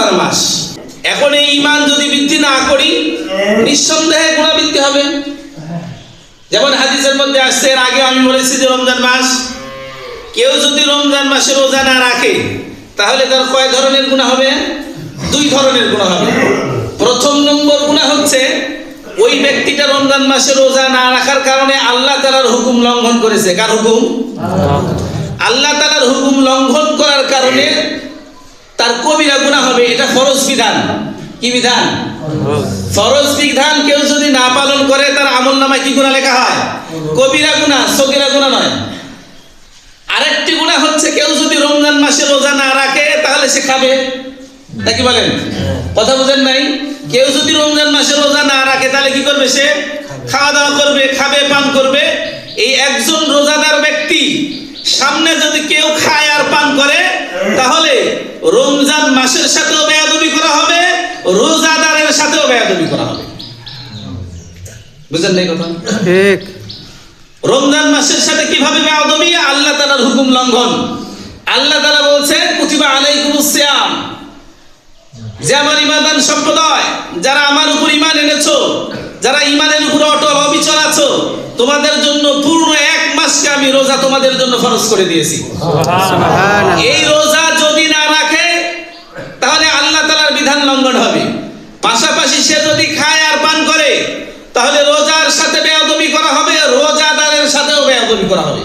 রোজার মাস। এখন এই ঈমান যদি বৃদ্ধি না করি নিঃসন্দেহে গুনাহ বৃদ্ধি হবে। যেমন হাদিসের মধ্যে আসছে, এর আগে আমি বলেছি যে রমজান মাস, কেউ যদি রমজান মাসে রোজা না রাখে তাহলে তার কয় ধরনের গুনাহ হবে? 2 ধরনের গুনাহ হবে। প্রথম নম্বর গুনাহ হচ্ছে ওই ব্যক্তিটা রমজান মাসে রোজা না রাখার কারণে আল্লাহ তাআলার হুকুম লঙ্ঘন করেছে। কার হুকুম? আল্লাহ তাআলার হুকুম লঙ্ঘন করার কারণে তার কবিরা গুনাহ হবে। এটা ফরজ বিধান। কি বিধান? ফরজ বিধান কেউ যদি না পালন করে তার আমলনামায় কি গুনাহ লেখা হয়? কবিরা গুনাহ, সগীরা গুনাহ নয়। আরেকটি গুনাহ হচ্ছে কেউ যদি রমজান মাসে রোজা না রাখে তাহলে সে খাবে। তা কি বলেন? কথা বুঝেন নাই? কেউ যদি রমজান মাসে রোজা না রাখে তাহলে কি করবে? সে খাওয়া দাওয়া করবে, খাবে, পান করবে। এই একজন রোজাদার ব্যক্তি সামনে যদি কেউ খায় আর পান করে তাহলে রমজান মাসের সাথেও বেয়াদবি করা হবে, রোজাদারের সাথেও বেয়াদবি করা হবে। বুঝেন নাই কথা? ঠিক। রমজান মাসের সাথে কিভাবে বেয়াদবি? আল্লাহ তাআলার হুকুম লঙ্ঘন। আল্লাহ তাআলা বলছেন কুতিবা আলাইকুমুস সিয়াম, যে আমার ঈমানদার সম্প্রদায়, যারা আমার উপর ঈমান এনেছো, যারা ঈমানের উপর অটল অবিচল আছো, তোমাদের জন্য পূর্ণ 1 মাসকে আমি রোজা তোমাদের জন্য ফরজ করে দিয়েছি। সুবহানাল্লাহ। এই রোজা যদি না রাখে তাহলে আল্লাহ তাআলার বিধান লঙ্ঘন হবে। পাশাপাশি সে যদি খায় আর পান করে তাহলে রোজার সাথে বেয়াদবি করা হবে, রোজাদারের সাথেও বেয়াদবি করা হবে।